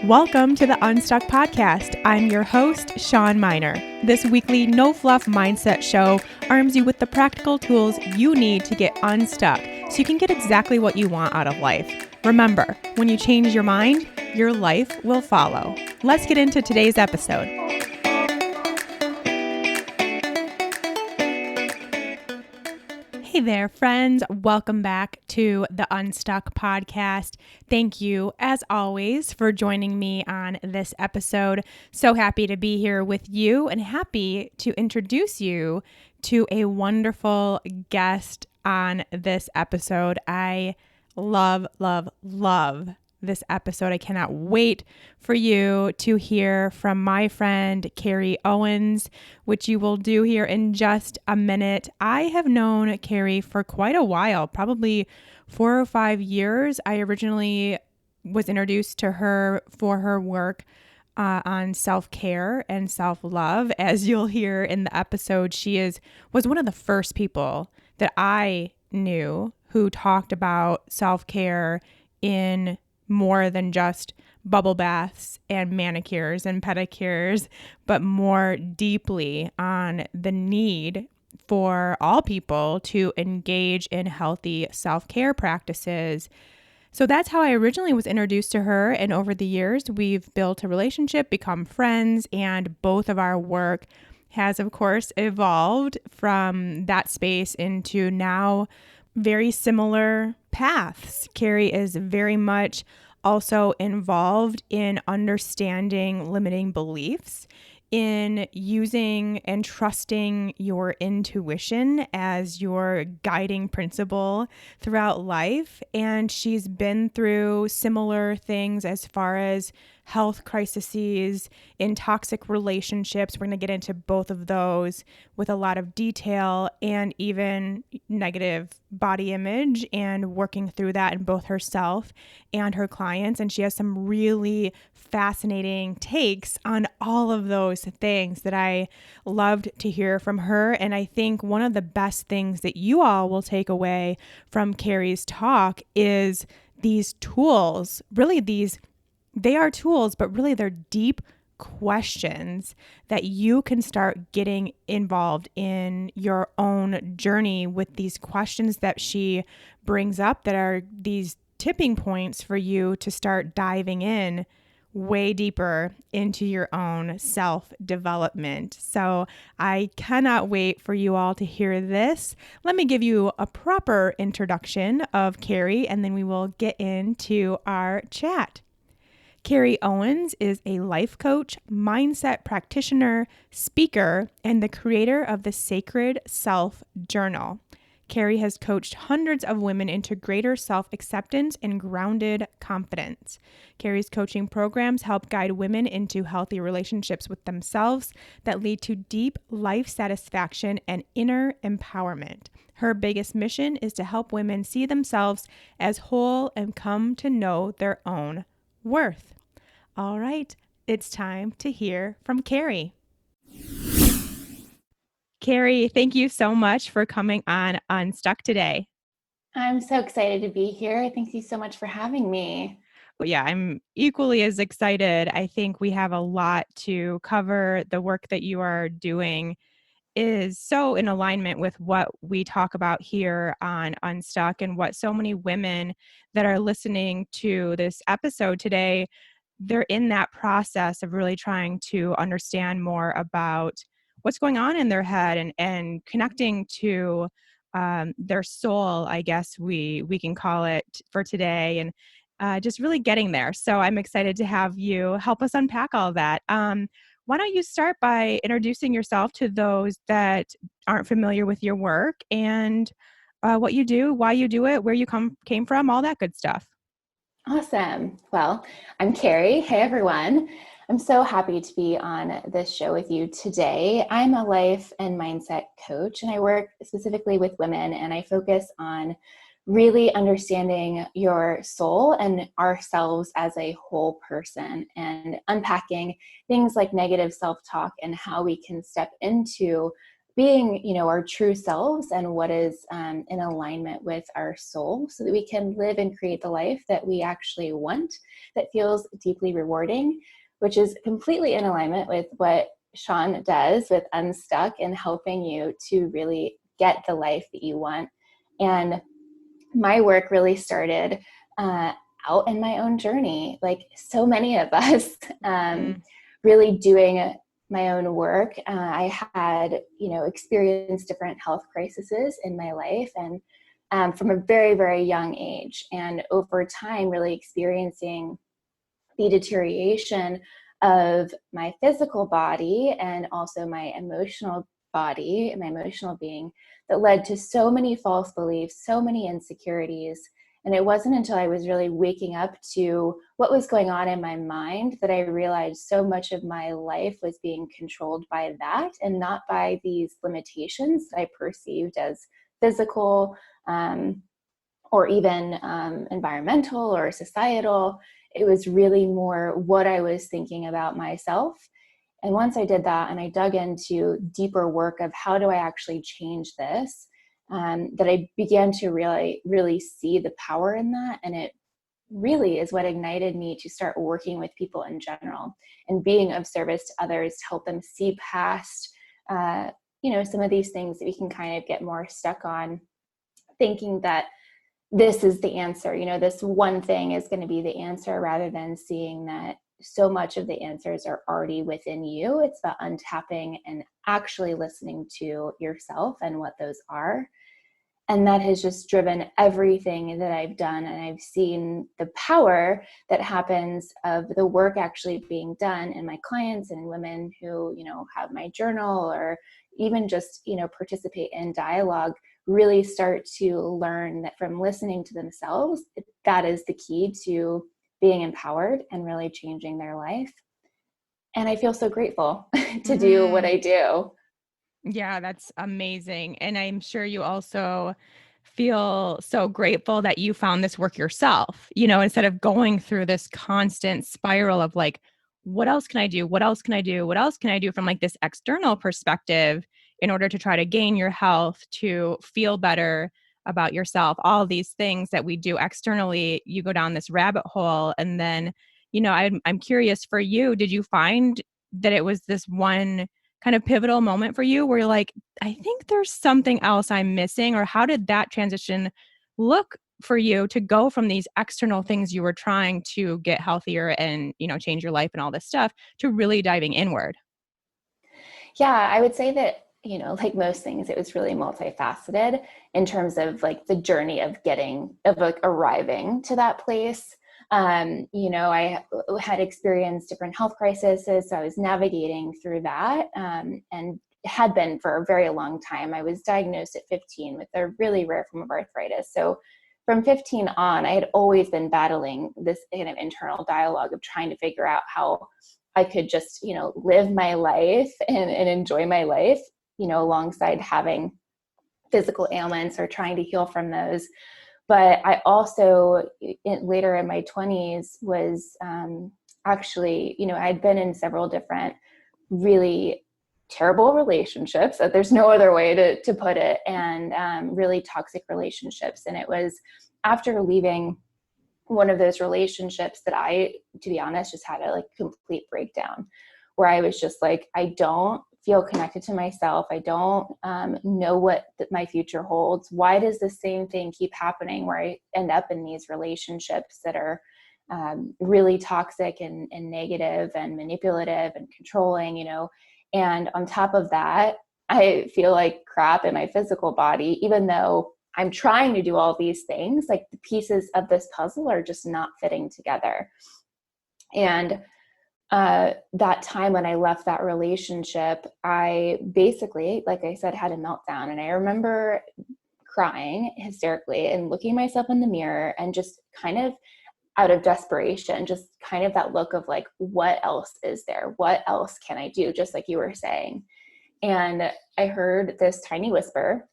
Welcome to the Unstuck Podcast. I'm your host, Sean Miner. This weekly no-fluff mindset show arms you with the practical tools you need to get unstuck so you can get exactly what you want out of life. Remember, when you change your mind, your life will follow. Let's get into today's episode. Hey there, friends. Welcome back to the Unstuck Podcast. Thank you, as always, for joining me on this episode. So happy to be here with you and happy to introduce you to a wonderful guest on this episode. I love this episode. I cannot wait for you to hear from my friend, Kari Owens, which you will do here in just a minute. I have known Kari for quite a while, probably 4 or 5 years. I originally was introduced to her for her work on self-care and self-love. As you'll hear in the episode, was one of the first people that I knew who talked about self-care in more than just bubble baths and manicures and pedicures, but more deeply on the need for all people to engage in healthy self-care practices. So that's how I originally was introduced to her. And over the years, we've built a relationship, become friends, and both of our work has, of course, evolved from that space into now very similar paths. Kari is very much also involved in understanding limiting beliefs, in using and trusting your intuition as your guiding principle throughout life. And she's been through similar things as far as health crises, in toxic relationships. We're going to get into both of those with a lot of detail, and even negative body image and working through that in both herself and her clients. And she has some really fascinating takes on all of those things that I loved to hear from her. And I think one of the best things that you all will take away from Kari's talk is these tools, they are tools, but really they're deep questions that you can start getting involved in your own journey with. These questions that she brings up that are these tipping points for you to start diving in way deeper into your own self-development. So I cannot wait for you all to hear this. Let me give you a proper introduction of Kari, and then we will get into our chat. Kari Owens is a life coach, mindset practitioner, speaker, and the creator of the Sacred Self Journal. Kari has coached hundreds of women into greater self-acceptance and grounded confidence. Kari's coaching programs help guide women into healthy relationships with themselves that lead to deep life satisfaction and inner empowerment. Her biggest mission is to help women see themselves as whole and come to know their own worth. All right, it's time to hear from Kari. Kari, thank you so much for coming on Unstuck today. I'm so excited to be here. Thank you so much for having me. Well, yeah, I'm equally as excited. I think we have a lot to cover. The work that you are doing is so in alignment with what we talk about here on Unstuck, and what so many women that are listening to this episode today, they're in that process of really trying to understand more about what's going on in their head, and connecting to their soul, I guess we can call it for today, and just really getting there. So I'm excited to have you help us unpack all that. Why don't you start by introducing yourself to those that aren't familiar with your work, and what you do, why you do it, where you came from, all that good stuff. Awesome. Well, I'm Kari. Hey, everyone. I'm so happy to be on this show with you today. I'm a life and mindset coach, and I work specifically with women, and I focus on really understanding your soul and ourselves as a whole person, and unpacking things like negative self-talk and how we can step into being, our true selves and what is in alignment with our soul, so that we can live and create the life that we actually want, that feels deeply rewarding, which is completely in alignment with what Sean does with Unstuck and helping you to really get the life that you want. And my work really started out in my own journey, like so many of us, really doing my own work. I had, experienced different health crises in my life, and from a very, very young age. And over time, really experiencing the deterioration of my physical body and also my emotional body and my emotional being, that led to so many false beliefs, so many insecurities. And it wasn't until I was really waking up to what was going on in my mind that I realized so much of my life was being controlled by that, and not by these limitations that I perceived as physical, or even environmental or societal. It was really more what I was thinking about myself. And once I did that and I dug into deeper work of how do I actually change this, that I began to really, really see the power in that. And it really is what ignited me to start working with people in general and being of service to others to help them see past, some of these things that we can kind of get more stuck on, thinking that this is the answer, this one thing is going to be the answer, rather than seeing that so much of the answers are already within you. It's about untapping and actually listening to yourself and what those are. And that has just driven everything that I've done. And I've seen the power that happens of the work actually being done in my clients and women who, have my journal, or even just, participate in dialogue, really start to learn that from listening to themselves, that is the key to being empowered and really changing their life. And I feel so grateful to do what I do. Yeah, that's amazing. And I'm sure you also feel so grateful that you found this work yourself, instead of going through this constant spiral of like, what else can I do? What else can I do? What else can I do from like this external perspective in order to try to gain your health, to feel better about yourself, all these things that we do externally, you go down this rabbit hole. And then, I'm curious for you, did you find that it was this one kind of pivotal moment for you where you're like, I think there's something else I'm missing? Or how did that transition look for you to go from these external things you were trying to get healthier and, change your life and all this stuff, to really diving inward? Yeah, I would say that, like most things, it was really multifaceted in terms of like the journey of like arriving to that place. I had experienced different health crises, so I was navigating through that, and had been for a very long time. I was diagnosed at 15 with a really rare form of arthritis. So from 15 on, I had always been battling this kind of internal dialogue of trying to figure out how I could just, live my life and enjoy my life, alongside having physical ailments or trying to heal from those. But I also, later in my 20s, was actually, I'd been in several different really terrible relationships, that there's no other way to put it, and really toxic relationships. And it was after leaving one of those relationships that I, to be honest, just had a like complete breakdown, where I was just like, I don't feel connected to myself. I don't know what my future holds. Why does the same thing keep happening, where I end up in these relationships that are really toxic and negative and manipulative and controlling, and on top of that, I feel like crap in my physical body, even though I'm trying to do all these things. Like the pieces of this puzzle are just not fitting together. And that time when I left that relationship, I basically, like I said, had a meltdown. And I remember crying hysterically and looking myself in the mirror and just kind of out of desperation, just kind of that look of like, what else is there? What else can I do? Just like you were saying. And I heard this tiny whisper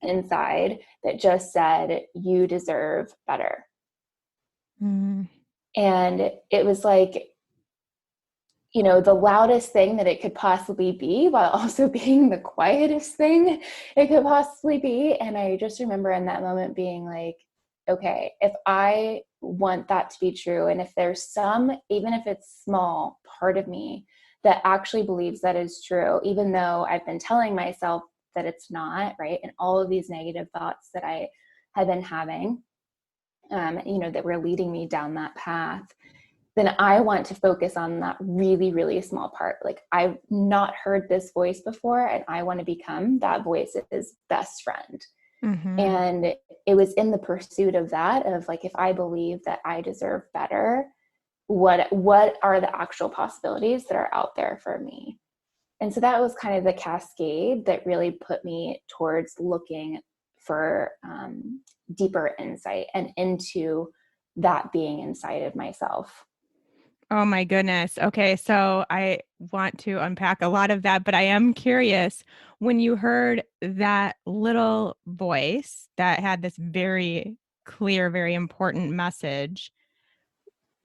inside that just said, you deserve better. Mm. And it was like the loudest thing that it could possibly be, while also being the quietest thing it could possibly be. And I just remember in that moment being like, okay, if I want that to be true, and if there's some, even if it's small, part of me that actually believes that is true, even though I've been telling myself that it's not, right? And all of these negative thoughts that I had been having, that were leading me down that path, then I want to focus on that really, really small part. Like, I've not heard this voice before, and I want to become that voice's best friend. Mm-hmm. And it was in the pursuit of that, of like, if I believe that I deserve better, what are the actual possibilities that are out there for me? And so that was kind of the cascade that really put me towards looking for deeper insight and into that being inside of myself. Oh my goodness. Okay, so I want to unpack a lot of that, but I am curious, when you heard that little voice that had this very clear, very important message,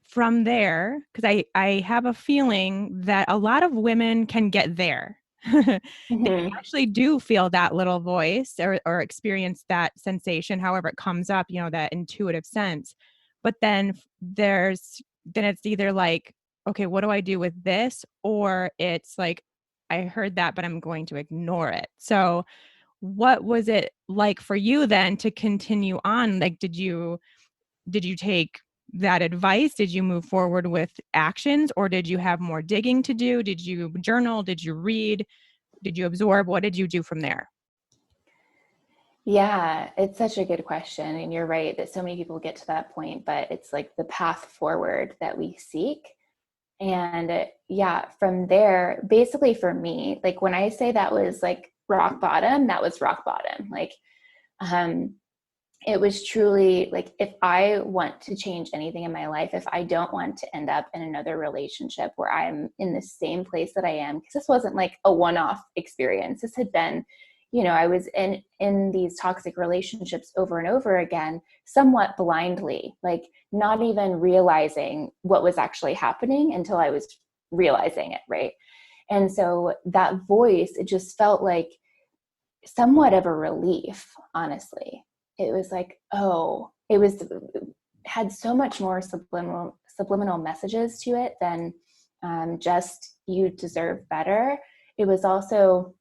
from there, because I have a feeling that a lot of women can get there. They Mm-hmm. actually do feel that little voice, or experience that sensation, however it comes up, that intuitive sense. But then it's either like, okay, what do I do with this? Or it's like, I heard that, but I'm going to ignore it. So what was it like for you then to continue on? Like, did you take that advice? Did you move forward with actions, or did you have more digging to do? Did you journal? Did you read? Did you absorb? What did you do from there? Yeah, it's such a good question. And you're right that so many people get to that point, but it's like the path forward that we seek. And yeah, from there, basically for me, like when I say that was like rock bottom, that was rock bottom. Like, um, it was truly like, if I want to change anything in my life, if I don't want to end up in another relationship where I'm in the same place that I am, because this wasn't like a one-off experience. This had been, I was in these toxic relationships over and over again, somewhat blindly, like not even realizing what was actually happening until I was realizing it, right? And so that voice, it just felt like somewhat of a relief, honestly. It was like, oh, had so much more subliminal messages to it than just you deserve better. It was also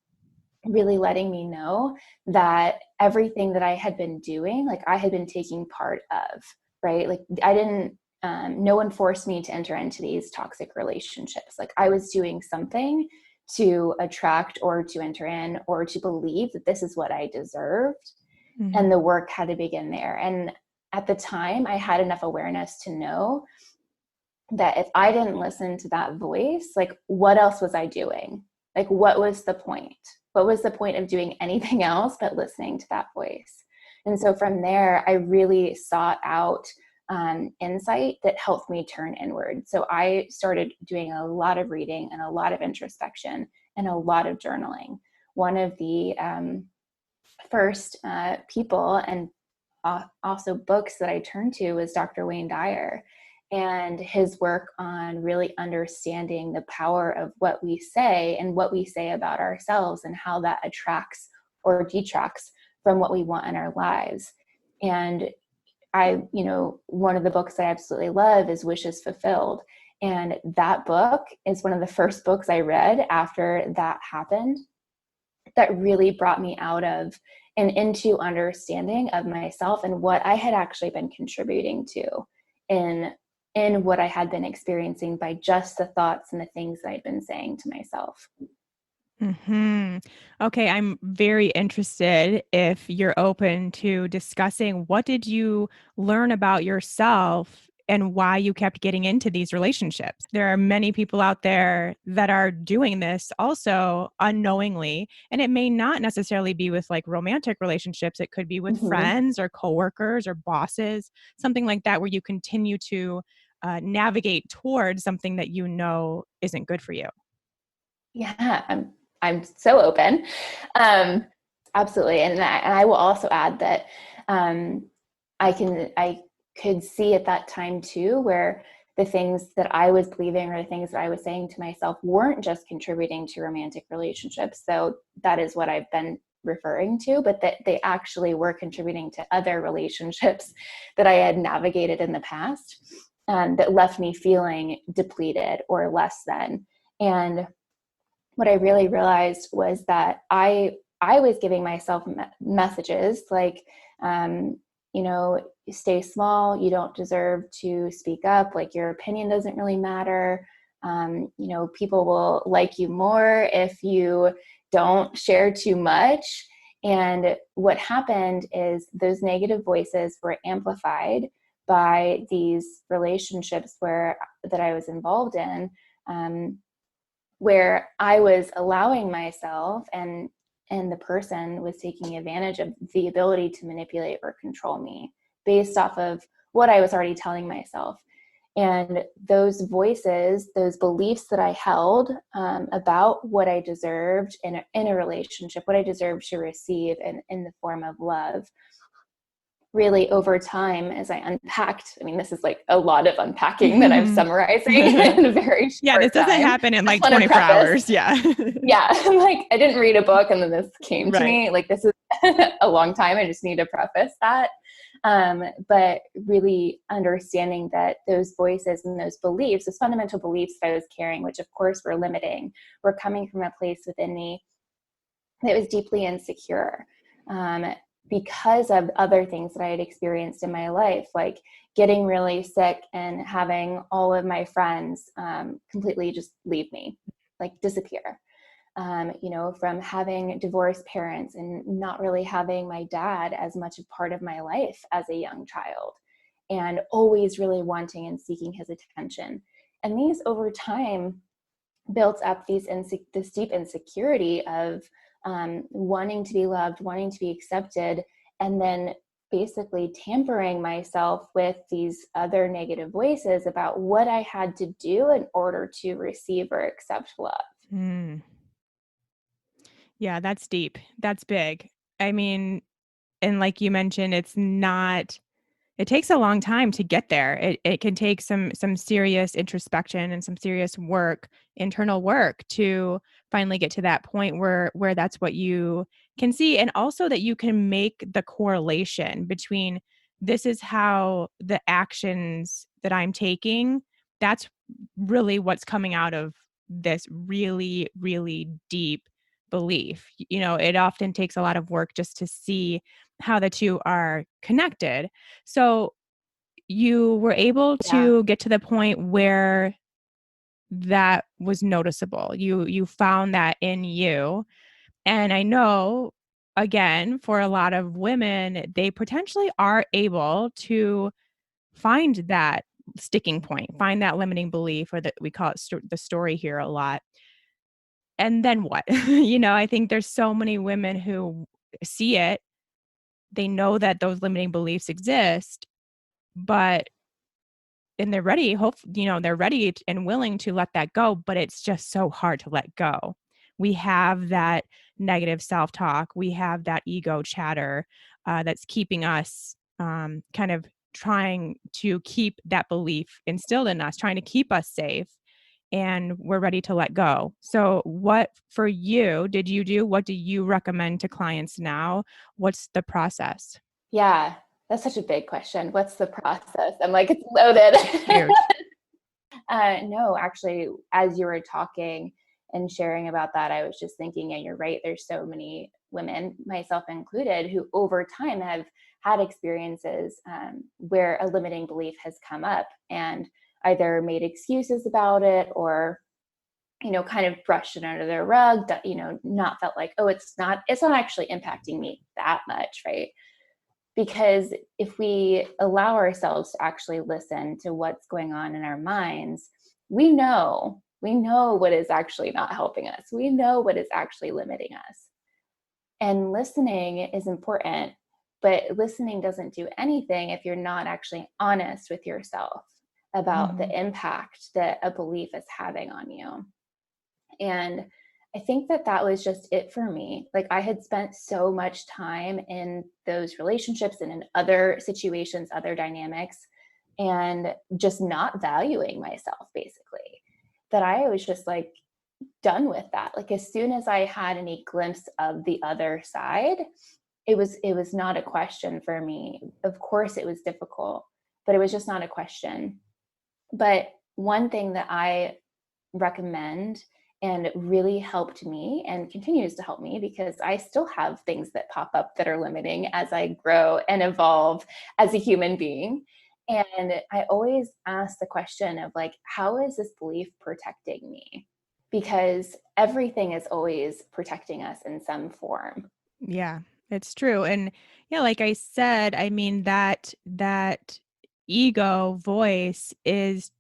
really letting me know that everything that I had been doing, like I had been taking part of, right? Like I didn't, no one forced me to enter into these toxic relationships. Like I was doing something to attract or to enter in or to believe that this is what I deserved. Mm-hmm. And the work had to begin there. And at the time, I had enough awareness to know that if I didn't listen to that voice, like what else was I doing? Like what was the point? What was the point of doing anything else but listening to that voice? And so from there, I really sought out insight that helped me turn inward. So I started doing a lot of reading and a lot of introspection and a lot of journaling. One of the first people and also books that I turned to was Dr. Wayne Dyer, and his work on really understanding the power of what we say and what we say about ourselves and how that attracts or detracts from what we want in our lives. And one of the books I absolutely love is Wishes Fulfilled. And that book is one of the first books I read after that happened, that really brought me out of and into understanding of myself and what I had actually been contributing to in what I had been experiencing by just the thoughts and the things that I'd been saying to myself. Hmm. Okay, I'm very interested if you're open to discussing what did you learn about yourself and why you kept getting into these relationships. There are many people out there that are doing this also unknowingly, and it may not necessarily be with like romantic relationships. It could be with Mm-hmm. friends or coworkers or bosses, something like that, where you continue to navigate towards something that you know isn't good for you. Yeah, I'm so open. Um, Absolutely. And I will also add that I could see at that time too, where the things that I was believing or the things that I was saying to myself weren't just contributing to romantic relationships. So that is what I've been referring to, but that they actually were contributing to other relationships that I had navigated in the past, that left me feeling depleted or less than. And what I really realized was that I was giving myself messages like, stay small, you don't deserve to speak up, like your opinion doesn't really matter. People will like you more if you don't share too much. And what happened is those negative voices were amplified by these relationships that I was involved in, where I was allowing myself and the person was taking advantage of the ability to manipulate or control me based off of what I was already telling myself. And those voices, those beliefs that I held about what I deserved in a relationship, what I deserved to receive in the form of love, really over time, as I unpacked, I mean, this is like a lot of unpacking that I'm summarizing in a very short Yeah, this doesn't time. happen in like 24 hours. Yeah. Yeah. Like I didn't read a book and then this came to Right. me. Like this is a long time. I just need to preface that. But really understanding that those voices and those beliefs, those fundamental beliefs that I was carrying, which of course were limiting, were coming from a place within me that was deeply insecure. Because of other things that I had experienced in my life, like getting really sick and having all of my friends completely just leave me, like disappear. From having divorced parents and not really having my dad as much a part of my life as a young child, and always really wanting and seeking his attention. And these over time built up this deep insecurity of wanting to be loved, wanting to be accepted, and then basically tampering myself with these other negative voices about what I had to do in order to receive or accept love. Mm. Yeah, that's deep. That's big. I mean, and like you mentioned, it takes a long time to get there. It can take some serious introspection and some serious work, internal work, to finally get to that point where that's what you can see, and also that you can make the correlation between this is how the actions that I'm taking, that's really what's coming out of this really, really deep belief. It often takes a lot of work just to see how the two are connected. So you were able Yeah. to get to the point where that was noticeable. You found that in you. And I know, again, for a lot of women, they potentially are able to find that sticking point, find that limiting belief, or that we call it the story here a lot. And then what? I think there's so many women who see it. They know that those limiting beliefs exist, but and they're ready, they're ready and willing to let that go, but it's just so hard to let go. We have that negative self-talk. We have that ego chatter that's keeping us kind of trying to keep that belief instilled in us, trying to keep us safe, and we're ready to let go. So what for you did you do? What do you recommend to clients now? What's the process? Yeah. That's such a big question. What's the process? I'm like, it's loaded. Huge. No, actually, as you were talking and sharing about that, I was just thinking, and you're right, there's so many women, myself included, who over time have had experiences where a limiting belief has come up and either made excuses about it or kind of brushed it under their rug, that, not felt like, oh, it's not actually impacting me that much, right? Because if we allow ourselves to actually listen to what's going on in our minds, we know what is actually not helping us. We know what is actually limiting us. And listening is important, but listening doesn't do anything if you're not actually honest with yourself about Mhm. the impact that a belief is having on you. And I think that was just it for me. Like I had spent so much time in those relationships and in other situations, other dynamics, and just not valuing myself, basically, that I was just like done with that. Like as soon as I had any glimpse of the other side, it was not a question for me. Of course it was difficult, but it was just not a question. But one thing that I recommend and really helped me and continues to help me, because I still have things that pop up that are limiting as I grow and evolve as a human being. And I always ask the question of like, how is this belief protecting me? Because everything is always protecting us in some form. Yeah, it's true. And yeah, like I said, I mean that ego voice is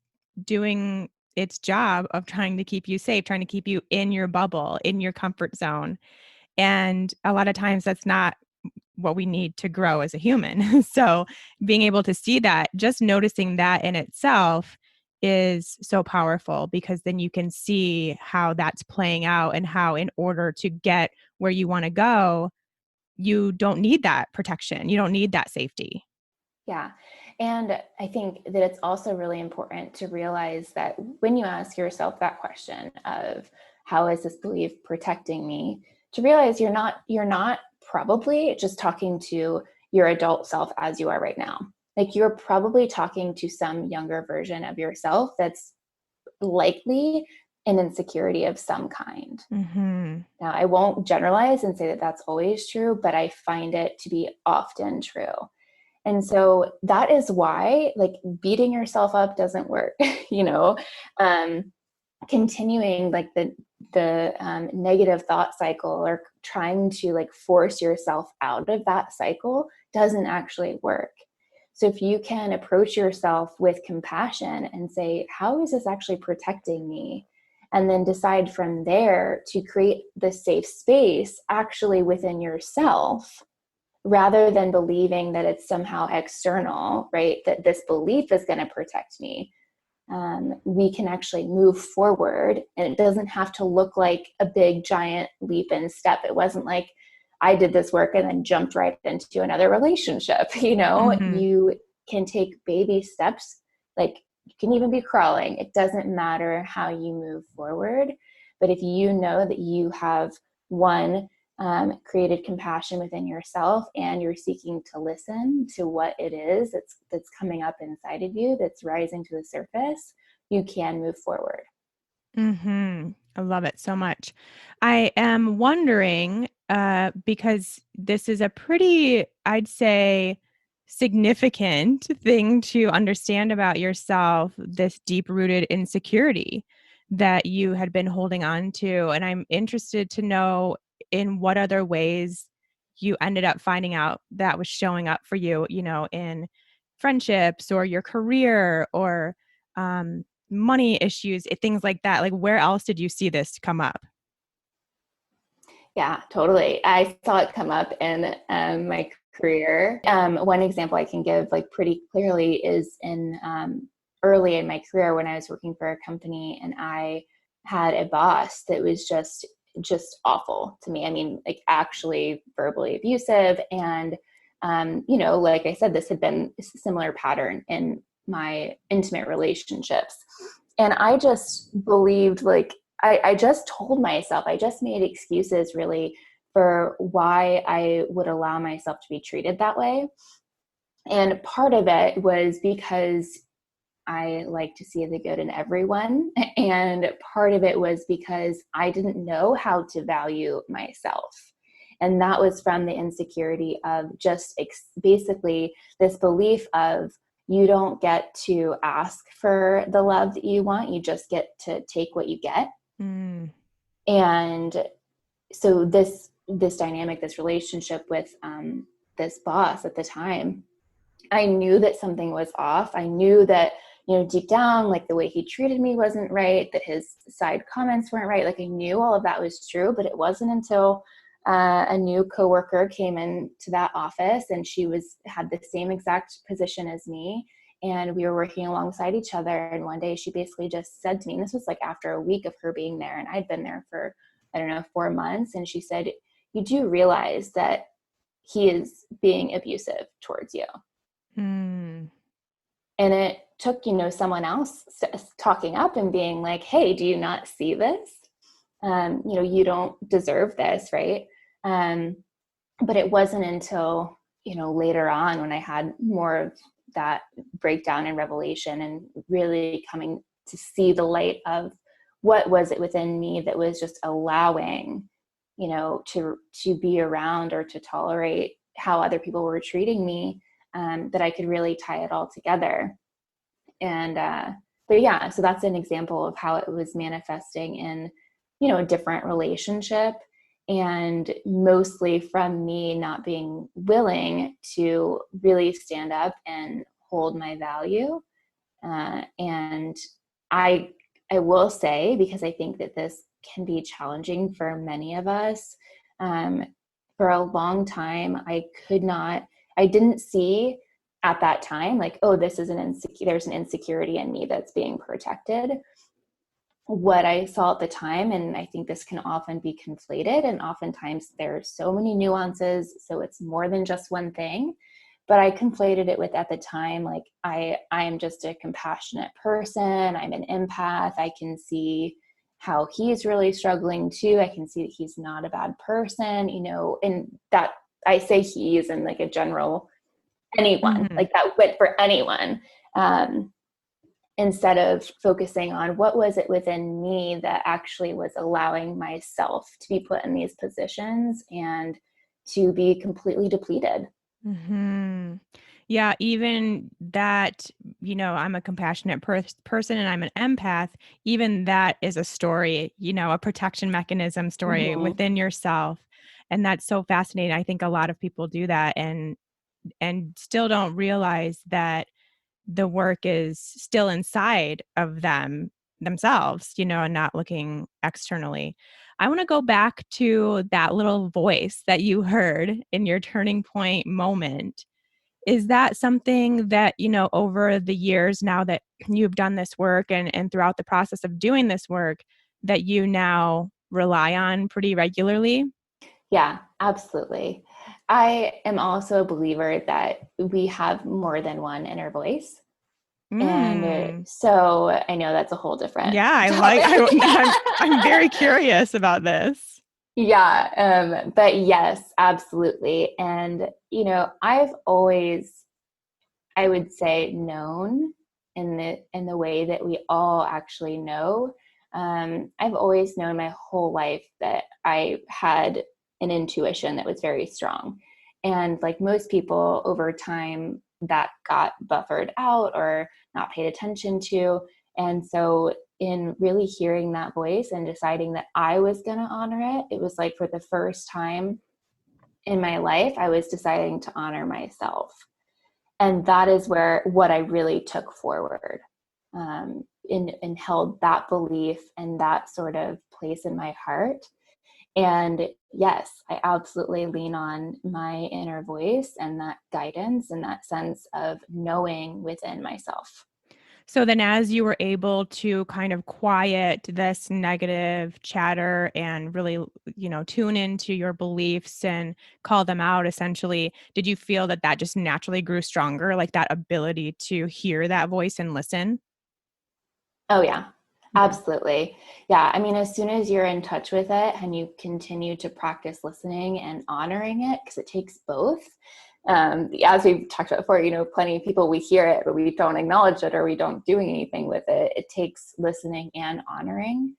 doing its job of trying to keep you safe, trying to keep you in your bubble, in your comfort zone. And a lot of times that's not what we need to grow as a human. So being able to see that, just noticing that in itself is so powerful, because then you can see how that's playing out and how, in order to get where you want to go, you don't need that protection. You don't need that safety. Yeah. And I think that it's also really important to realize that when you ask yourself that question of how is this belief protecting me, to realize you're not probably just talking to your adult self as you are right now. Like you're probably talking to some younger version of yourself that's likely an insecurity of some kind. Mhm. Now, I won't generalize and say that that's always true, but I find it to be often true. And so that is why like beating yourself up doesn't work, you know, um, continuing like the negative thought cycle or trying to like force yourself out of that cycle doesn't actually work. So if you can approach yourself with compassion and say, how is this actually protecting me? And then decide from there to create the safe space actually within yourself, rather than believing that it's somehow external, right? That this belief is going to protect me. We can actually move forward, and it doesn't have to look like a big giant leap and step. It wasn't like I did this work and then jumped right into another relationship. You know, Mhm. you can take baby steps. Like you can even be crawling. It doesn't matter how you move forward. But if you know that you have one, created compassion within yourself, and you're seeking to listen to what it is that's coming up inside of you, that's rising to the surface, you can move forward. Mhm. I love it so much. I am wondering, because this is a pretty, I'd say, significant thing to understand about yourself, this deep-rooted insecurity that you had been holding on to. And I'm interested to know in what other ways you ended up finding out that was showing up for you, in friendships or your career or um, money issues, things like that. Like, where else did you see this come up? Yeah, totally. I saw it come up in my career. One example I can give like pretty clearly is in early in my career when I was working for a company, and I had a boss that was just awful to me. I mean, like actually verbally abusive. And like I said, this had been a similar pattern in my intimate relationships. And I just believed like I just told myself, I just made excuses really for why I would allow myself to be treated that way. And part of it was because I like to see the good in everyone. And part of it was because I didn't know how to value myself. And that was from the insecurity of just basically this belief of you don't get to ask for the love that you want, you just get to take what you get. Mm. And so this dynamic, this relationship with this boss at the time, I knew that something was off. I knew that, deep down, like the way he treated me wasn't right, that his side comments weren't right. Like I knew all of that was true, but it wasn't until a new coworker came into that office, and she had the same exact position as me. And we were working alongside each other. And one day she basically just said to me, and this was like after a week of her being there, and I'd been there for, I don't know, 4 months. And she said, you do realize that he is being abusive towards you. Mm. And it took, someone else talking up and being like, hey, do you not see this? You don't deserve this, right? But it wasn't until, later on when I had more of that breakdown and revelation and really coming to see the light of what was it within me that was just allowing, to be around or to tolerate how other people were treating me, that I could really tie it all together. And, but yeah, so that's an example of how it was manifesting in, a different relationship, and mostly from me not being willing to really stand up and hold my value. And I will say, because I think that this can be challenging for many of us, for a long time, I didn't see at that time, like, oh, this is there's an insecurity in me that's being protected. What I saw at the time, and I think this can often be conflated, and oftentimes there's so many nuances, so it's more than just one thing, but I conflated it with, at the time, like, I am just a compassionate person. I'm an empath. I can see how he's really struggling too. I can see that he's not a bad person, and that I say he's in like a general anyone, like that went for anyone. Instead of focusing on what was it within me that actually was allowing myself to be put in these positions and to be completely depleted. Yeah, even that, I'm a compassionate person and I'm an empath, even that is a story, a protection mechanism story within yourself. And that's so fascinating. I think a lot of people do that and still don't realize that the work is still inside of themselves, and not looking externally. I want to go back to that little voice that you heard in your turning point moment. Is that something that, over the years now that you've done this work and throughout the process of doing this work, that you now rely on pretty regularly? Yeah, absolutely. I am also a believer that we have more than one inner voice. And so I know that's a whole different Yeah, topic. I'm very curious about this. Yeah, but yes, absolutely. And, I've always, I would say, known in the way that we all actually know. I've always known my whole life that I had an intuition that was very strong. And like most people, over time, that got buffered out or not paid attention to. And so in really hearing that voice and deciding that I was going to honor it, it was like for the first time in my life, I was deciding to honor myself. And that is where what I really took forward, and held that belief and that sort of place in my heart. And yes, I absolutely lean on my inner voice and that guidance and that sense of knowing within myself. So then as you were able to kind of quiet this negative chatter and really, tune into your beliefs and call them out essentially, did you feel that that just naturally grew stronger, like that ability to hear that voice and listen? Oh, yeah, Yeah. absolutely. Yeah. I mean, as soon as you're in touch with it and you continue to practice listening and honoring it, because it takes both. As we've talked about before, plenty of people, we hear it, but we don't acknowledge it or we don't do anything with it. It takes listening and honoring.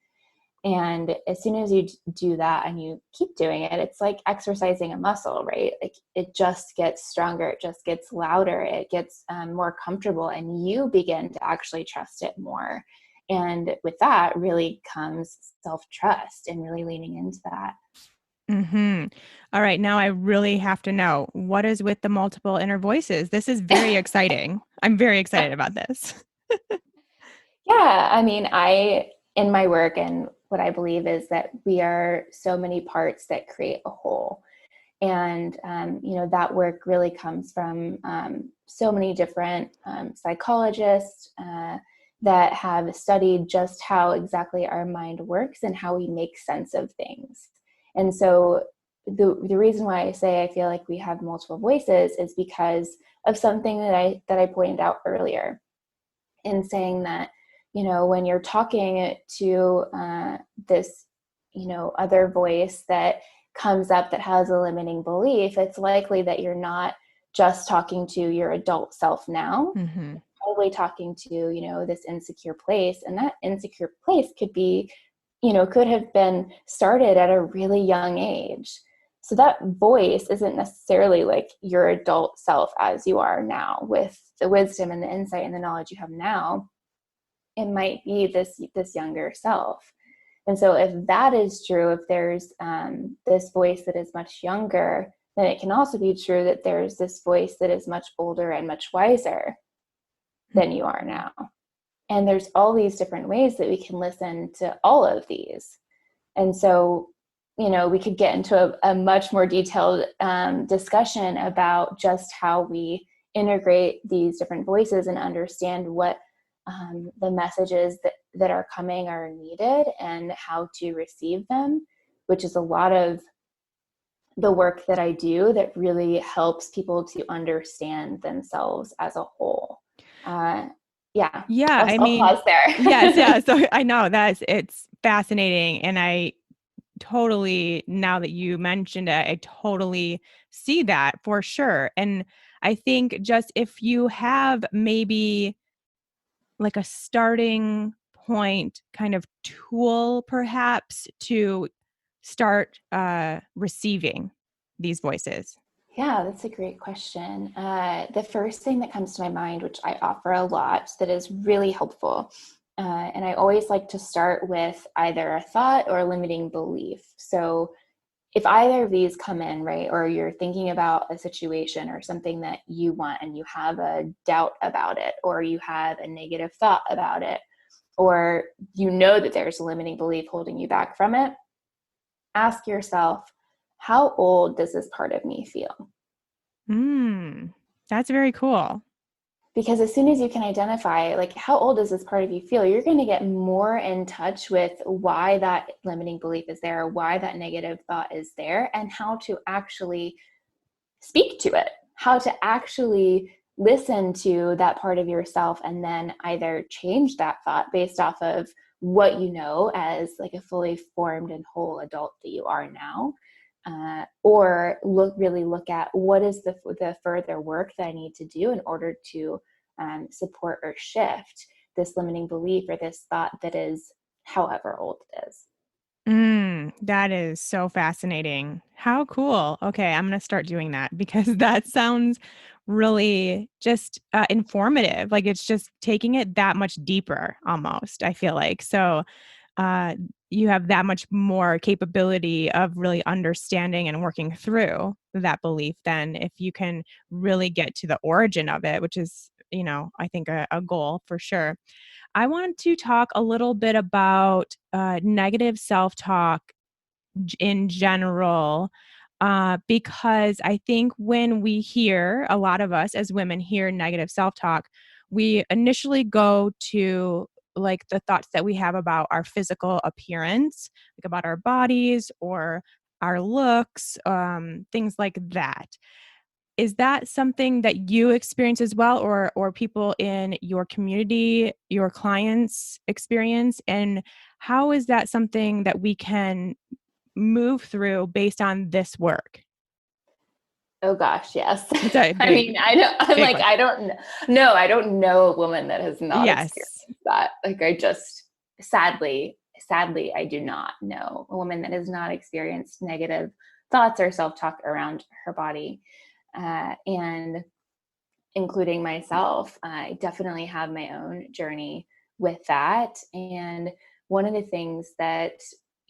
And as soon as you do that and you keep doing it, it's like exercising a muscle, right? Like it just gets stronger, it just gets louder, it gets more comfortable, and you begin to actually trust it more. And with that really comes self-trust and really leaning into that. All right. Now I really have to know, what is with the multiple inner voices? This is very exciting. I'm very excited about this. Yeah, I mean, in my work, and what I believe is that we are so many parts that create a whole. And, that work really comes from so many different psychologists that have studied just how exactly our mind works and how we make sense of things. And so the reason why I say I feel like we have multiple voices is because of something that I pointed out earlier. in saying that, when you're talking to this, other voice that comes up that has a limiting belief, it's likely that you're not just talking to your adult self now, probably talking to, this insecure place. And that insecure place could be, could have been started at a really young age. So that voice isn't necessarily like your adult self as you are now with the wisdom and the insight and the knowledge you have now. It might be this younger self. And so if that is true, if there's this voice that is much younger, then it can also be true that there's this voice that is much older and much wiser than you are now. And there's all these different ways that we can listen to all of these. And so, we could get into a much more detailed discussion about just how we integrate these different voices and understand what the messages that are coming are needed and how to receive them, which is a lot of the work that I do that really helps people to understand themselves as a whole. Yeah. I'll pause there. Yes. Yeah. So I know it's fascinating. And I totally, now that you mentioned it, I totally see that for sure. And I think just if you have maybe like a starting point kind of tool perhaps to start receiving these voices. Yeah, that's a great question. The first thing that comes to my mind, which I offer a lot that is really helpful, and I always like to start with either a thought or a limiting belief. So if either of these come in, right, or you're thinking about a situation or something that you want and you have a doubt about it, or you have a negative thought about it, or that there's a limiting belief holding you back from it, ask yourself, how old does this part of me feel? That's very cool. Because as soon as you can identify, like, how old does this part of you feel, you're going to get more in touch with why that limiting belief is there, why that negative thought is there, and how to actually speak to it, how to actually listen to that part of yourself, and then either change that thought based off of what you know as like a fully formed and whole adult that you are now, or look at what is the further work that I need to do in order to support or shift this limiting belief or this thought that is however old it is. That is so fascinating. How cool. Okay, I'm going to start doing that because that sounds really just informative. Like it's just taking it that much deeper almost, I feel like. So uh, you have that much more capability of really understanding and working through that belief than if you can really get to the origin of it, which is, I think a goal for sure. I want to talk a little bit about negative self-talk in general, because I think when we hear, a lot of us as women hear negative self-talk, we initially go to like the thoughts that we have about our physical appearance, like about our bodies or our looks, things like that. Is that something that you experience as well, or people in your community, your clients experience? And how is that something that we can move through based on this work? Oh gosh, yes. It's a I big, mean, I don't, I'm big like, one. I don't know a woman that has not Yes. experienced that. Like, I just, sadly, I do not know a woman that has not experienced negative thoughts or self-talk around her body. And including myself, I definitely have my own journey with that. And one of the things that,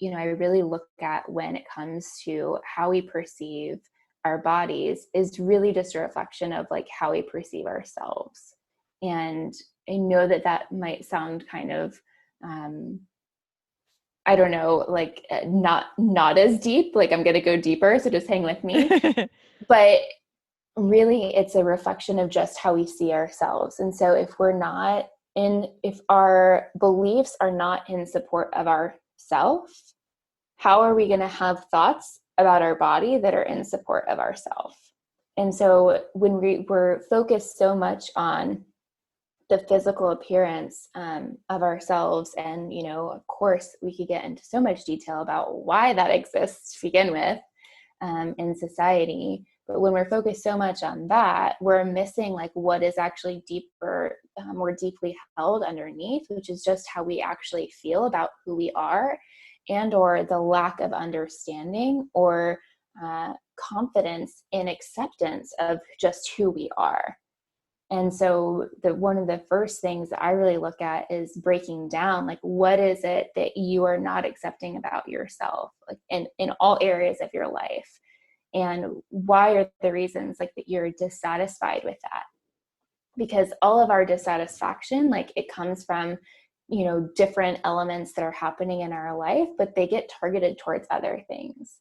I really look at when it comes to how we perceive our bodies is really just a reflection of like how we perceive ourselves. And I know that might sound kind of, I don't know, like not as deep, like I'm going to go deeper. So just hang with me. But really, it's a reflection of just how we see ourselves. And so if our beliefs are not in support of ourself, how are we going to have thoughts about our body that are in support of ourself? And so when we're focused so much on the physical appearance of ourselves. And, of course, we could get into so much detail about why that exists to begin with in society. But when we're focused so much on that, we're missing like what is actually deeper, more deeply held underneath, which is just how we actually feel about who we are, and or the lack of understanding or confidence in acceptance of just who we are. And so one of the first things that I really look at is breaking down, like, what is it that you are not accepting about yourself, like in all areas of your life? And why are the reasons like that you're dissatisfied with that? Because all of our dissatisfaction, like, it comes from, different elements that are happening in our life, but they get targeted towards other things.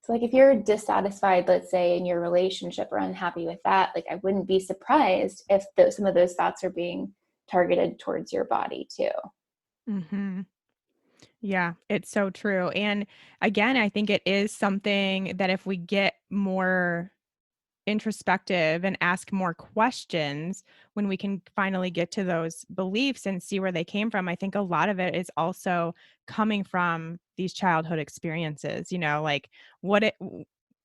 So like if you're dissatisfied, let's say in your relationship, or unhappy with that, like I wouldn't be surprised if some of those thoughts are being targeted towards your body too. Mm-hmm. Yeah, it's so true. And again, I think it is something that if we get more introspective and ask more questions, when we can finally get to those beliefs and see where they came from, I think a lot of it is also coming from these childhood experiences, like what it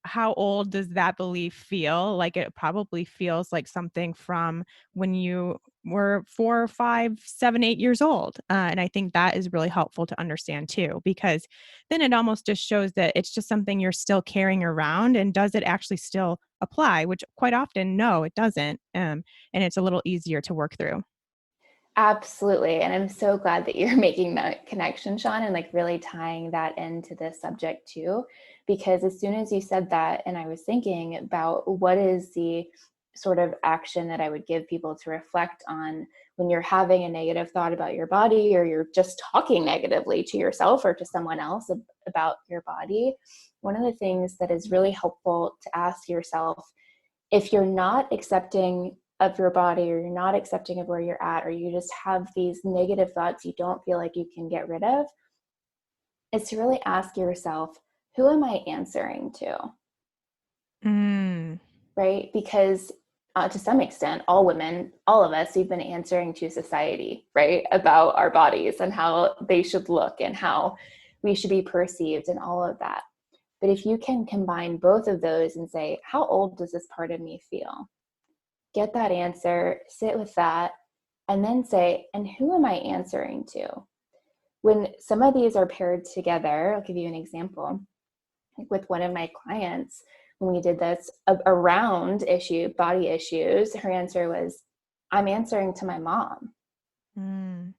how old does that belief feel? Like it probably feels like something from when you were 4, 5, 7, 8 years old. And I think that is really helpful to understand too, because then it almost just shows that it's just something you're still carrying around. And does it actually still apply? Which quite often, no, it doesn't. And it's a little easier to work through. Absolutely. And I'm so glad that you're making that connection, Sean, and like really tying that into this subject too. Because as soon as you said that, and I was thinking about what is the sort of action that I would give people to reflect on when you're having a negative thought about your body, or you're just talking negatively to yourself or to someone else about your body. One of the things that is really helpful to ask yourself, if you're not accepting of your body, or you're not accepting of where you're at, or you just have these negative thoughts you don't feel like you can get rid of, is to really ask yourself, who am I answering to? Mm. Right? Because to some extent, all women, all of us, we've been answering to society, right? About our bodies and how they should look and how we should be perceived and all of that. But if you can combine both of those and say, how old does this part of me feel? Get that answer, sit with that, and then say, and who am I answering to? When some of these are paired together, I'll give you an example. Like with one of my clients, when we did this around body issues, her answer was, I'm answering to my mom. Mm.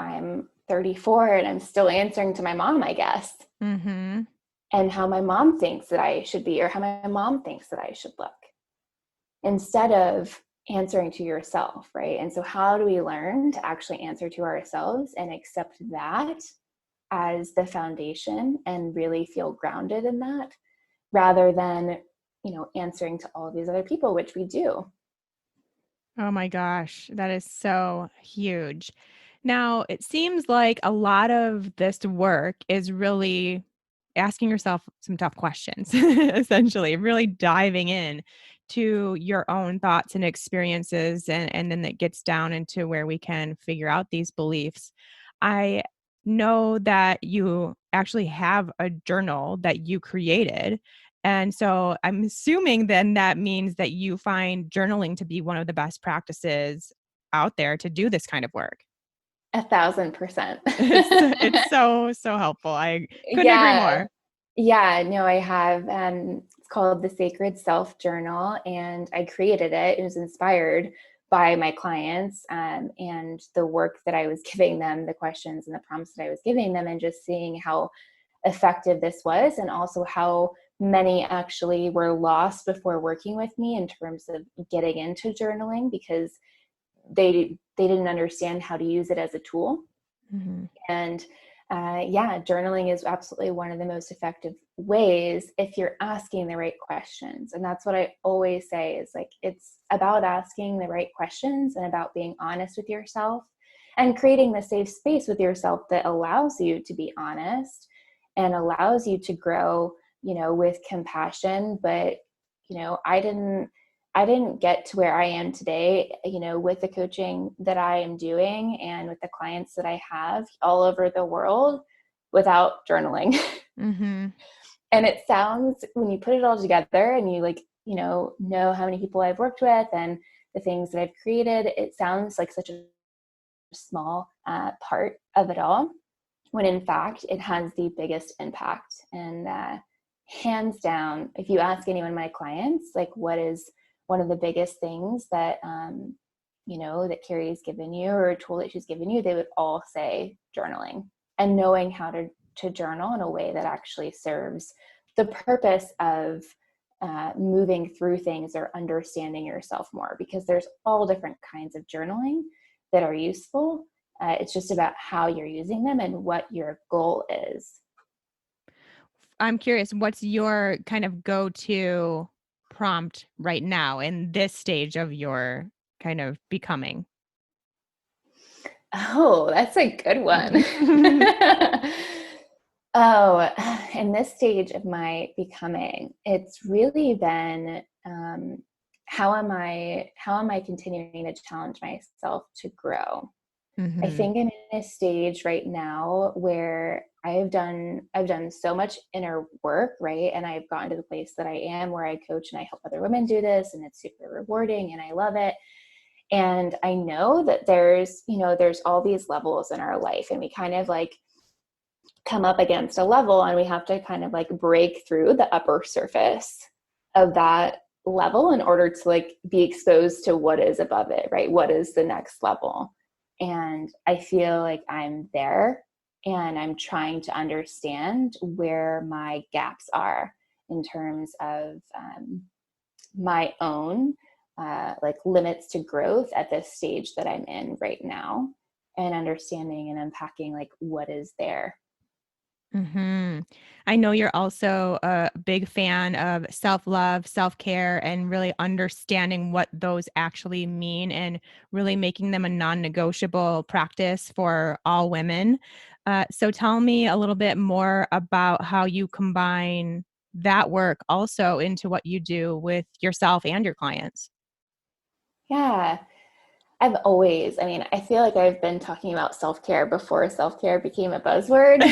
I'm 34 and I'm still answering to my mom, I guess. Mm-hmm. And how my mom thinks that I should be, or how my mom thinks that I should look, instead of answering to yourself, right? And so how do we learn to actually answer to ourselves and accept that as the foundation and really feel grounded in that, rather than, answering to all of these other people, which we do. Oh my gosh, that is so huge. Now, it seems like a lot of this work is really asking yourself some tough questions, essentially, really diving in to your own thoughts and experiences. And then it gets down into where we can figure out these beliefs. I know that you actually have a journal that you created. And so I'm assuming then that means that you find journaling to be one of the best practices out there to do this kind of work. 1,000%. It's so helpful. I couldn't agree Yeah. more. Yeah, no, I have. It's called the Sacred Self Journal, and I created it. It was inspired by my clients and the work that I was giving them, the questions and the prompts that I was giving them, and just seeing how effective this was, and also how many actually were lost before working with me in terms of getting into journaling, because they didn't understand how to use it as a tool. Mhm. And yeah, journaling is absolutely one of the most effective ways if you're asking the right questions. And that's what I always say is like, it's about asking the right questions and about being honest with yourself and creating the safe space with yourself that allows you to be honest and allows you to grow, with compassion. But, I didn't I didn't get to where I am today, with the coaching that I am doing and with the clients that I have all over the world without journaling. Mm-hmm. And it sounds, when you put it all together and you know how many people I've worked with and the things that I've created, it sounds like such a small part of it all, when in fact it has the biggest impact. And hands down, if you ask any one of my clients, like, what is one of the biggest things that that Carrie's given you, or a tool that she's given you, they would all say journaling, and knowing how to journal in a way that actually serves the purpose of moving through things or understanding yourself more, because there's all different kinds of journaling that are useful. It's just about how you're using them and what your goal is. I'm curious, what's your kind of go-to prompt right now in this stage of your kind of becoming? Oh, that's a good one. Oh, in this stage of my becoming, it's really been how am I continuing to challenge myself to grow? I Mm-hmm. think I'm in a stage right now where I've done so much inner work, right? And I've gotten to the place that I am where I coach and I help other women do this, and it's super rewarding and I love it. And I know that there's all these levels in our life, and we kind of like come up against a level and we have to kind of like break through the upper surface of that level in order to like be exposed to what is above it, right? What is the next level? And I feel like I'm there, and I'm trying to understand where my gaps are in terms of my own like limits to growth at this stage that I'm in right now, and understanding and unpacking like what is there. Mm-hmm. I know you're also a big fan of self-love, self-care, and really understanding what those actually mean and really making them a non-negotiable practice for all women. So tell me a little bit more about how you combine that work also into what you do with yourself and your clients. Yeah. I feel like I've been talking about self-care before self-care became a buzzword.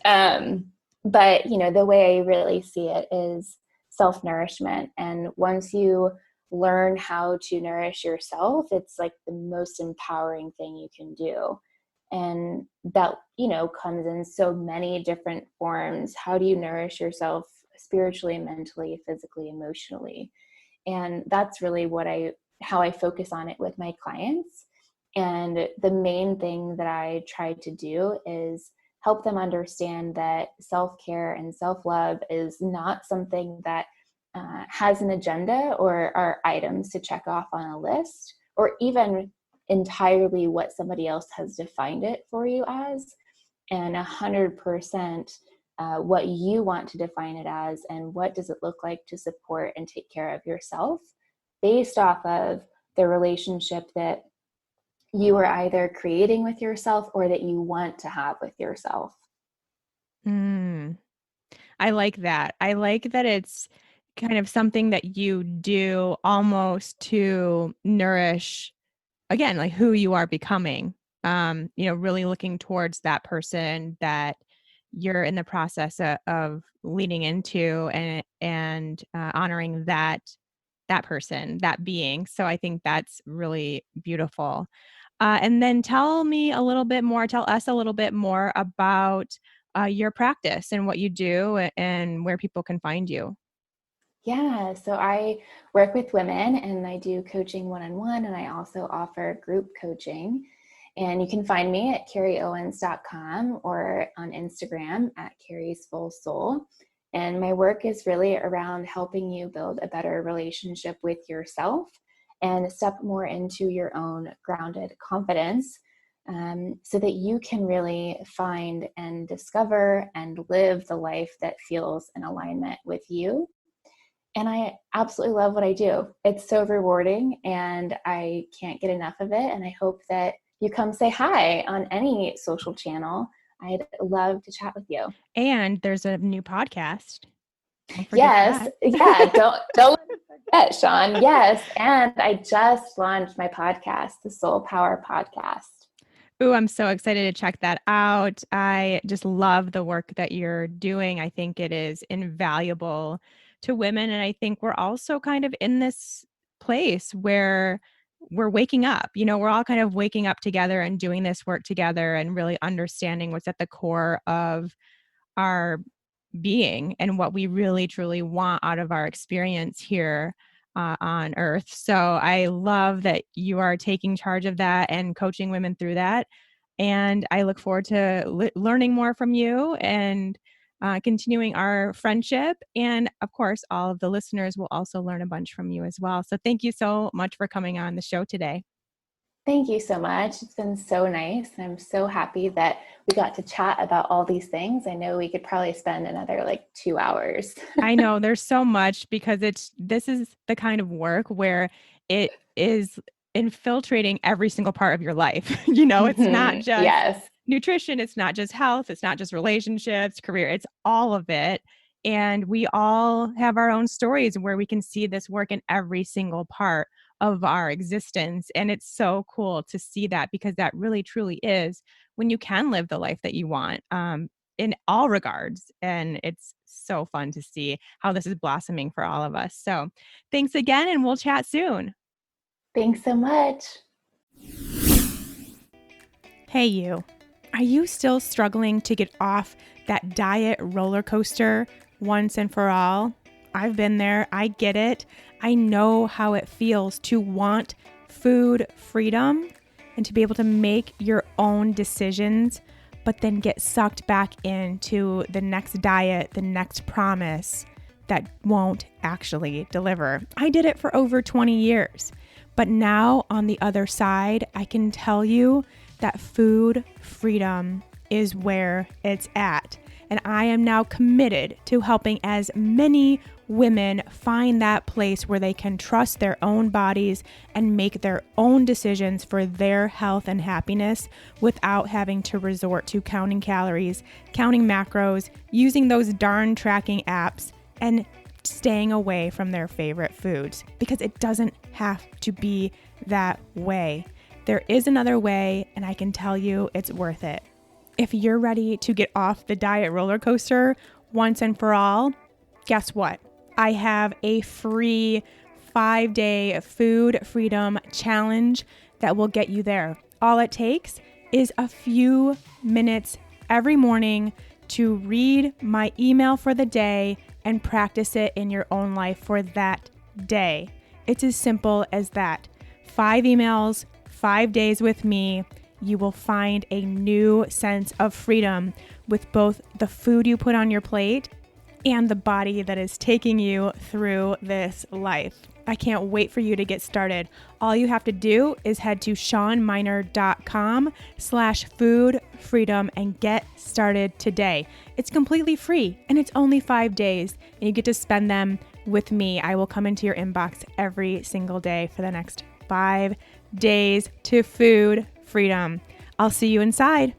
um, but, the way I really see it is self-nourishment. And once you learn how to nourish yourself, it's like the most empowering thing you can do. And that, comes in so many different forms. How do you nourish yourself spiritually, mentally, physically, emotionally? And that's really how I focus on it with my clients. And the main thing that I try to do is help them understand that self-care and self-love is not something that has an agenda or are items to check off on a list, or even entirely what somebody else has defined it for you as, and 100% what you want to define it as, and what does it look like to support and take care of yourself based off of the relationship that you are either creating with yourself or that you want to have with yourself. Mm, I like that. I like that it's kind of something that you do almost to nourish, again, like who you are becoming. Really looking towards that person that you're in the process of leading into, and honoring that person, that being. So I think that's really beautiful. And then tell us a little bit more about your practice and what you do and where people can find you. Yeah, so I work with women and I do coaching one-on-one, and I also offer group coaching. And you can find me at KariOwens.com or on Instagram at Carrie's Full Soul. And my work is really around helping you build a better relationship with yourself and step more into your own grounded confidence, so that you can really find and discover and live the life that feels in alignment with you. And I absolutely love what I do. It's so rewarding and I can't get enough of it. And I hope that you come say hi on any social channel. I'd love to chat with you. And there's a new podcast. Don't forget Yes. that. Yeah. Don't let me bet, Sean. Yes. And I just launched my podcast, the Soul Power Podcast. Ooh, I'm so excited to check that out. I just love the work that you're doing. I think it is invaluable to women. And I think we're also kind of in this place where we're waking up. We're all kind of waking up together and doing this work together and really understanding what's at the core of our being and what we really truly want out of our experience here on earth. So I love that you are taking charge of that and coaching women through that. And I look forward to learning more from you and continuing our friendship. And of course, all of the listeners will also learn a bunch from you as well. So thank you so much for coming on the show today. Thank you so much. It's been so nice. And I'm so happy that we got to chat about all these things. I know we could probably spend another 2 hours. I know there's so much because this is the kind of work where it is infiltrating every single part of your life. It's not just Yes. nutrition, it's not just health, it's not just relationships, career, it's all of it. And we all have our own stories where we can see this work in every single part of our existence. And it's so cool to see that because that really truly is when you can live the life that you want. In all regards. And it's so fun to see how this is blossoming for all of us. So thanks again, and we'll chat soon. Thanks so much. Hey, you. Are you still struggling to get off that diet roller coaster once and for all? I've been there. I get it. I know how it feels to want food freedom and to be able to make your own decisions, but then get sucked back into the next diet, the next promise that won't actually deliver. I did it for over 20 years, but now on the other side, I can tell you that food freedom is where it's at. And I am now committed to helping as many women find that place where they can trust their own bodies and make their own decisions for their health and happiness without having to resort to counting calories, counting macros, using those darn tracking apps, and staying away from their favorite foods, because it doesn't have to be that way. There is another way, and I can tell you it's worth it. If you're ready to get off the diet roller coaster once and for all, guess what? I have a free 5-day food freedom challenge that will get you there. All it takes is a few minutes every morning to read my email for the day and practice it in your own life for that day. It's as simple as that. 5 emails, 5 days with me. You will find a new sense of freedom with both the food you put on your plate and the body that is taking you through this life. I can't wait for you to get started. All you have to do is head to seanminer.com/food freedom and get started today. It's completely free and it's only 5 days and you get to spend them with me. I will come into your inbox every single day for the next 5 days to food freedom. I'll see you inside.